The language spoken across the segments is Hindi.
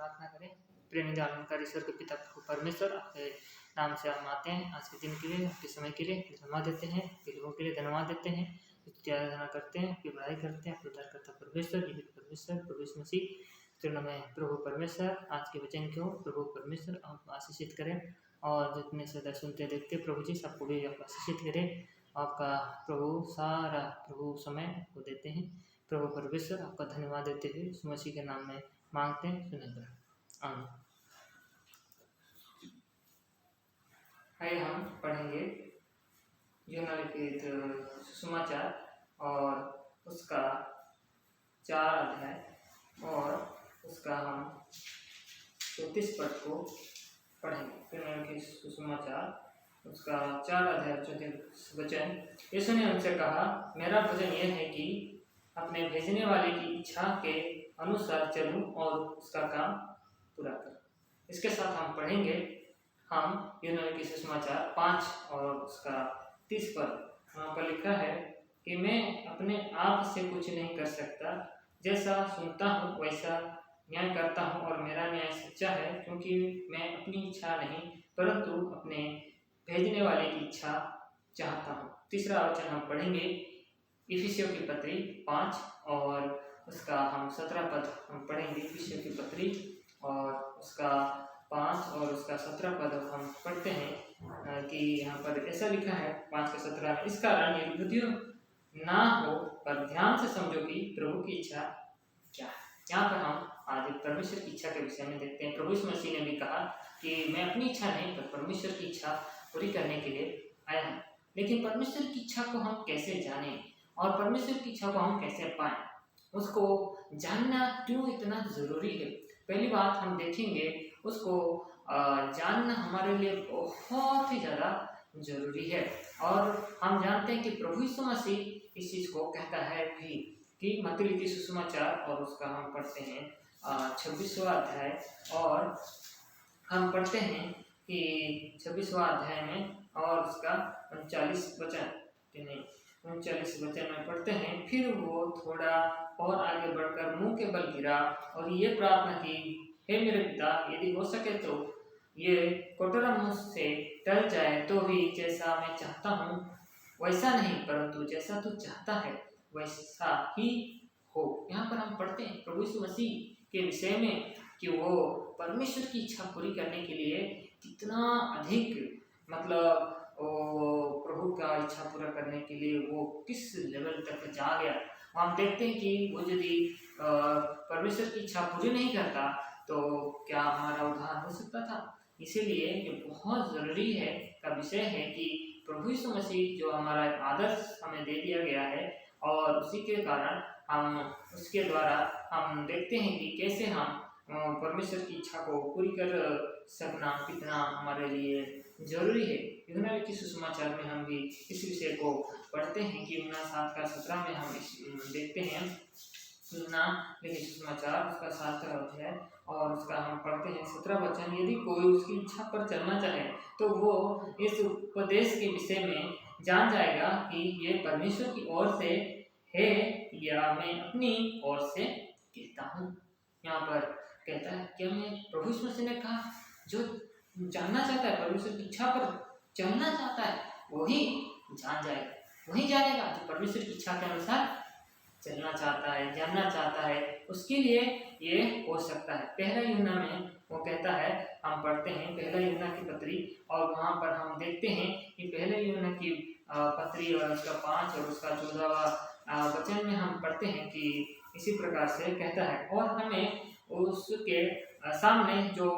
प्रार्थना करें। प्रेम निधानकारी ईश्वर के पिता प्रभु परमेश्वर, आपके नाम से हम आते हैं आज के दिन के लिए, आपके समय के लिए धन्यवाद देते हैं, आपके लोगों के लिए धन्यवाद देते हैं, आराधना करते हैं, आपकी बड़ाई करते हैं। उद्धारकर्ता परमेश्वर, जीवित परमेश्वर प्रभु यीशु मसीह में प्रभु परमेश्वर आज के वचन को प्रभु परमेश्वर आप आशीषित करें और जितने सदा सुनते देखते प्रभु जी सबको भी आप आशीषित करें। आपका प्रभु सारा प्रभु समय को देते हैं। प्रभु परमेश्वर आपका धन्यवाद देते हुए यीशु मसीह के नाम में मांगते हैं, सुनिए आमीन। आइए हम पढ़ेंगे यूहन्ना लिखित सुसमाचार और उसका 4 अध्याय और उसका हम 34 पद को पढ़ेंगे। यूहन्ना लिखित सुसमाचार उसका 4 अध्याय 34 वचन। यीशु ने उनसे कहा, मेरा भजन यह है कि अपने भेजने वाले की इच्छा के अनुसार चलूं और उसका काम पूरा करूं। इसके साथ हम पढ़ेंगे हम यूहन्ना लिखित सुसमाचार 5 और उसका 30 पद। वहाँ पर लिखा है कि मैं अपने आप से कुछ नहीं कर सकता, जैसा सुनता हूँ वैसा न्याय करता हूँ और मेरा न्याय सच्चा है, क्योंकि मैं अपनी इच्छा नहीं परंतु अपने भेजने वाले की इच्छा चाहता हूँ। तीसरा वचन हम पढ़ेंगे इफिसियों की पत्री 5 और उसका हम 17 पद हम पढ़ेंगे। इफिसियों की पत्री और उसका 5 और उसका 17 पद हम पढ़ते हैं कि यहाँ पर ऐसा लिखा है 5 के 17 में, इस कारण निर्बुद्धियों ना हो पर ध्यान से समझो कि प्रभु की इच्छा क्या है। यहाँ पर हम आज परमेश्वर की इच्छा के विषय में देखते हैं। प्रभु यीशु मसीह ने भी कहा कि मैं अपनी इच्छा नहीं पर परमेश्वर की इच्छा पूरी करने के लिए आया हूँ। लेकिन परमेश्वर की इच्छा को हम कैसे जानें और परमेश्वर की इच्छा को हम कैसे पाएं, उसको जानना क्यों इतना ज़रूरी है। पहली बात हम देखेंगे उसको जानना हमारे लिए बहुत ही ज़्यादा ज़रूरी है। और हम जानते हैं कि प्रभु यीशु मसीह इस चीज़ को कहता है भी कि मत्ती लिखित सुसमाचार और उसका हम पढ़ते हैं 26वां अध्याय और हम पढ़ते हैं कि 26वां अध्याय में और उसका 39 वचन में पढ़ते हैं। फिर वो थोड़ा और आगे बढ़कर मुंह के बल गिरा और ये प्रार्थना की, हे मेरे पिता, यदि हो सके तो ये कटोरा मुझ से टल जाए, तो भी जैसा मैं चाहता हूँ वैसा नहीं परंतु जैसा तू चाहता है वैसा ही हो। यहाँ पर हम पढ़ते हैं प्रभु यीशु मसीह के विषय में कि वो परमेश्वर की इच्छा पूरी करने के लिए कितना अधिक मतलब प्रभु का इच्छा पूरा करने के लिए वो किस लेवल तक जा गया। हम देखते हैं कि वो यदि परमेश्वर की इच्छा पूरी नहीं करता तो क्या हमारा उद्धार हो सकता था। इसीलिए ये बहुत ज़रूरी है का विषय है कि प्रभु यीशु मसीह जो हमारा आदर्श हमें दे दिया गया है और उसी के कारण हम उसके द्वारा हम देखते हैं कि कैसे हम परमेश्वर की इच्छा को पूरी कर सकना कितना हमारे लिए ज़रूरी है। यूहन्ना लिखित सुसमाचार में हम भी इस विषय को पढ़ते हैं कि यूहन्ना 7 का 17 में हम देखते हैं। यूहन्ना लिखित सुसमाचार उसका 7 अध्याय और उसका हम पढ़ते हैं 17 वचन। यदि कोई उसकी इच्छा पर चलना चाहे तो वो इस उपदेश के विषय में जान जाएगा कि ये परमेश्वर की ओर से है या मैं अपनी ओर से कहता हूँ। यहाँ पर कहता है क्या मैं प्रभु यीशु मसीह ने कहा जो जानना चाहता है परमेश्वर की इच्छा पर चलना चाहता है वही जान जाएगा, वही जानेगा जो परमेश्वर की इच्छा के अनुसार चलना चाहता है, जानना चाहता है, उसके लिए ये हो सकता है। पहला यूहन्ना में वो कहता है, हम पढ़ते हैं पहला यूहन्ना की पत्री और वहाँ पर हम देखते हैं कि पहले यूहन्ना की पत्री और उसका 5 और उसका 14वां वचन में हम पढ़ते हैं कि इसी प्रकार से कहता है, और हमें उसके सामने जो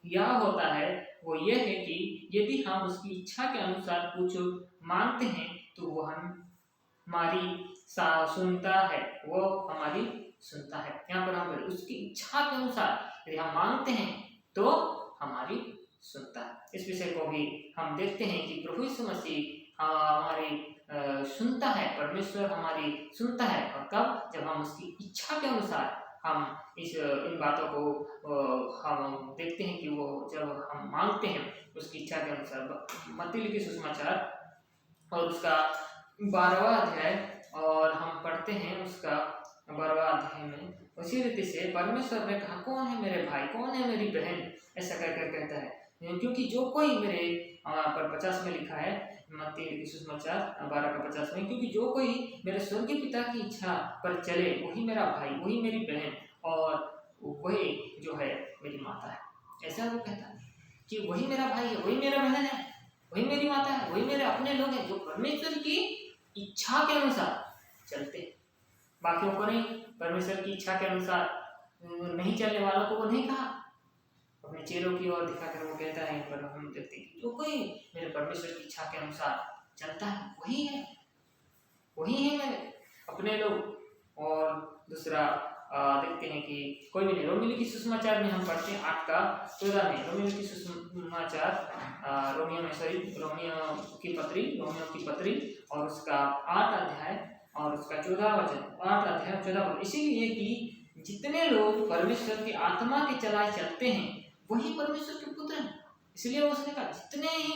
यह होता है वो ये है कि यदि हम उसकी इच्छा के अनुसार कुछ मांगते हैं तो वो हमारी सुनता है, वो हमारी सुनता है। यहाँ पर हम उसकी इच्छा के अनुसार यदि हम मांगते हैं तो हमारी सुनता है। इस विषय को भी हम देखते हैं कि प्रभु यीशु मसीह हमारी सुनता है, परमेश्वर हमारी सुनता है। और कब? जब हम उसकी इच्छा के अनुसार हम इन बातों को हम देखते हैं कि वो जब हम मांगते हैं उसकी इच्छा के अनुसार। मत्ती लिखित सुसमाचार और उसका 12वां अध्याय और हम पढ़ते हैं उसका 12वां अध्याय में उसी रीति से परमेश्वर ने कहा कौन है मेरे भाई, कौन है मेरी बहन, ऐसा कहकर कहता है। क्योंकि जो कोई मेरे पर 50 में लिखा है, मत्ती लिखी सुसमाचार 12 का 50 में, क्योंकि जो कोई मेरे स्वर्गीय पिता की इच्छा पर चले वही मेरा भाई, वही मेरी बहन और वही जो है मेरी माता है। ऐसा वो कहता है कि वही मेरा भाई है, वही मेरा बहन है, वही मेरी माता है, वही मेरे अपने लोग हैं जो परमेश्वर की इच्छा के अनुसार चलते हैं। बाकियों को नहीं, परमेश्वर की इच्छा के अनुसार नहीं चलने वालों को वो नहीं कहा, अपने चेहरों की ओर दिखाकर वो कहता है, पर हम देखते हैं जो कोई मेरे परमेश्वर की इच्छा के अनुसार चलता है वही है, वही है मेरे अपने लोग। और दूसरा देखते हैं कि कोई भी नहीं, रोमियो की सुसमाचार में हम पढ़ते हैं 8 का 14 में, रोमियो की सुसमाचार रोमियो की पत्री और उसका 8 अध्याय और उसका 14 वचन, 8 अध्याय 14 वचन। इसीलिए कि जितने लोग परमेश्वर की आत्मा के चलाए चलते हैं वही परमेश्वर के पुत्र हैं। इसलिए उसने कहा जितने ही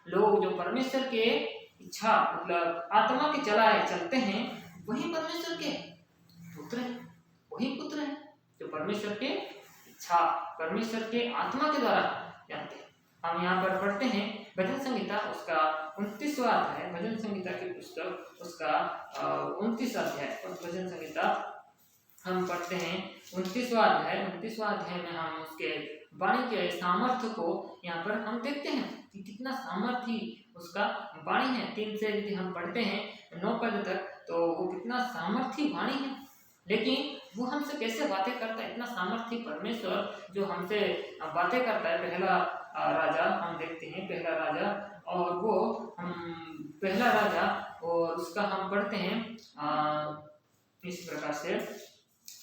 लोग जो परमेश्वर के इच्छा मतलब आत्मा के चलाए चलते हैं वही परमेश्वर के पुत्र हैं, वही पुत्र हैं जो परमेश्वर के इच्छा, परमेश्वर के आत्मा के द्वारा जानते हैं। हम यहाँ पर पढ़ते हैं भजन संहिता उसका 29वां अध्याय, भजन संहिता की पुस्तक उसका 29 अध्याय, भजन संहिता हम पढ़ते हैं 29वां अध्याय में हम उसके वाणी के सामर्थ्य को यहाँ पर हम देखते हैं कि कितना सामर्थ्य उसका वाणी है। 3 से यदि हम पढ़ते हैं 9 पद तक तो वो कितना सामर्थ्य वाणी है, लेकिन वो हमसे कैसे बातें करता है। इतना सामर्थ्य परमेश्वर जो हमसे बातें करता है। पहला राजा हम देखते हैं, पहला राजा, और वो हम पहला राजा और उसका हम पढ़ते हैं इस प्रकार से,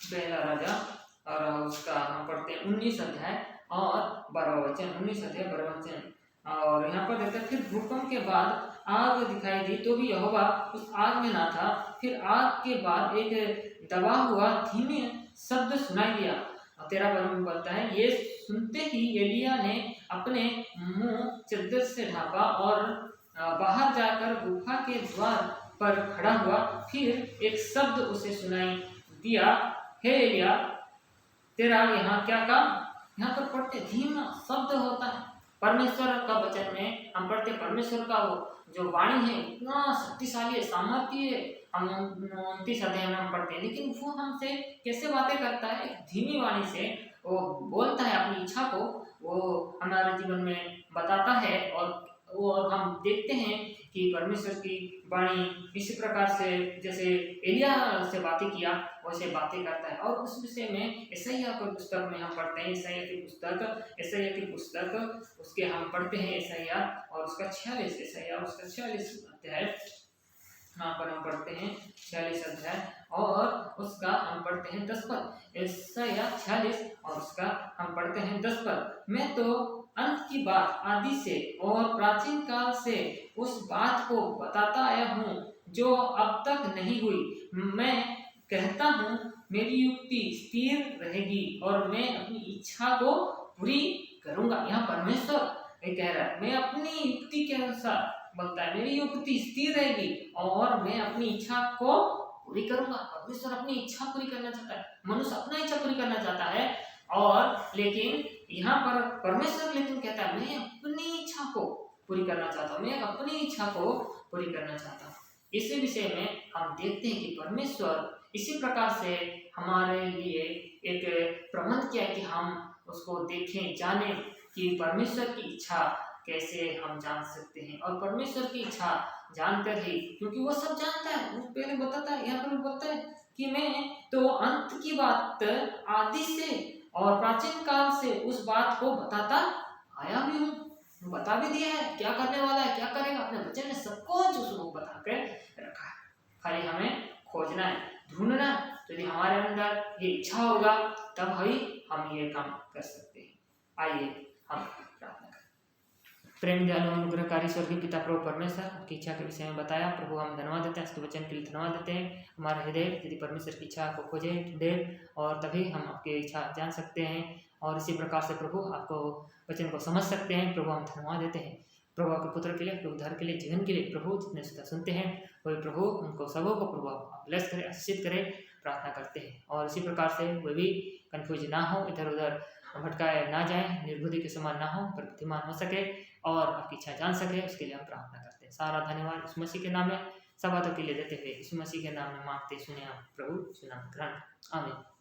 पहला राजा और उसका हम पढ़ते हैं 19 अध्याय और 12 वचन, 19 अध्याय 12 वचन। और यहाँ पर देखते हैं फिर भूकंप के बाद आग दिखाई दी तो भी यहोवा उस आग में ना था। फिर आग के बाद एक दबा हुआ धीमे शब्द सुनाई दिया। 13 पद में बोलता है, ये सुनते ही एलिया ने अपने मुंह चद्दर से ढांपा और बाहर जाकर गुफा के द्वार पर खड़ा हुआ। फिर एक शब्द उसे सुनाई दिया, हे एलिया तेरा यहाँ क्या काम। यहाँ पर पढ़ते धीमा शब्द होता है परमेश्वर का वचन में हम पढ़ते, परमेश्वर का वो जो वाणी है इतना शक्तिशाली है, सामर्थ्य है। हम 29 अध्याय में हम पढ़ते हैं, लेकिन वो हमसे कैसे बातें करता है, एक धीमी वाणी से वो बोलता है, अपनी इच्छा को वो हमारे जीवन में बताता है। और हम देखते हैं कि परमेश्वर की वाणी इसी प्रकार से जैसे एलिया से बातें किया वैसे बातें करता है। और उस विषय में यशायाह की पुस्तक में हम पढ़ते हैं, यशायाह की पुस्तक उसके हम पढ़ते हैं यशायाह और उसका 46 अध्याय, यहाँ पर हम पढ़ते हैं 46 अध्याय और उसका हम पढ़ते हैं 10 पद, यशायाह 46 और उसका हम पढ़ते हैं 10 पद। मैं तो अंत की बात आदि से और प्राचीन काल से उस बात को बताता आया हूँ जो अब तक नहीं हुई। मैं कहता हूँ मेरी युक्ति स्थिर रहेगी और मैं अपनी इच्छा को पूरी करूँगा। यहाँ परमेश्वर कह रहा है, मैं अपनी युक्ति के अनुसार बोलता है, मेरी युक्ति स्थिर रहेगी और मैं अपनी इच्छा को पूरी करूँगा। परमेश्वर अपनी इच्छा पूरी करना चाहता है, मनुष्य अपना इच्छा पूरी करना चाहता है, और लेकिन यहाँ पर परमेश्वर लेकिन कहता है मैं अपनी इच्छा को पूरी करना चाहता हूँ, मैं अपनी इच्छा को पूरी करना चाहता हूँ। इसी विषय में हम देखते हैं कि परमेश्वर इसी प्रकार से हमारे लिए एक प्रबंध किया कि हम उसको देखें, जानें कि परमेश्वर की इच्छा कैसे हम जान सकते हैं। और परमेश्वर की इच्छा जानकर ही, क्योंकि वो सब जानता है, वो पहले बताता है, यहाँ पर बोलता है कि मैं तो अंत की बात आदि से और प्राचीन काल से उस बात को बताता आया भी हूँ, बता भी दिया है क्या करने वाला है, क्या करेगा। अपने वचन में सबको जो उसको बता कर रखा है, खाली हमें खोजना है, ढूंढना है। तो यदि हमारे अंदर ये इच्छा होगा तब ही हम ये काम कर सकते हैं। आइए हम प्रार्थना करें। प्रेम दयालु अनुग्रहकारी स्वर्गीय पिता प्रभु परमेश्वर, आपकी इच्छा के विषय में बताया प्रभु, हम धन्यवाद देते हैं, इसके वचन के लिए धन्यवाद देते हैं। हमारे हृदय यदि परमेश्वर की इच्छा को खोजे दे और तभी हम आपकी इच्छा जान सकते हैं और इसी प्रकार से प्रभु आपको वचन को समझ सकते हैं। प्रभु हम धन्यवाद देते हैं प्रभु आपके पुत्र के लिए, प्रभु उद्धार के लिए, जीवन के लिए। प्रभु जितने सुनते हैं वही प्रभु उनको सबों को प्रभु आप ब्लेस करें, आशीषित करें प्रार्थना करते हैं। और इसी प्रकार से वे भी कन्फ्यूज ना हो, इधर उधर भटकाए ना जाएं, निर्बुद्धि के समान ना हो, पर बुद्धिमान हो सके और आपकी इच्छा जान सके, उसके लिए हम प्रार्थना करते हैं। सारा धन्यवाद उस मसीह के नाम में सब बातों के लिए देते हुए इस मसीह के नाम में मांगते सुने आप प्रभु, सुना ग्रहण, आमीन।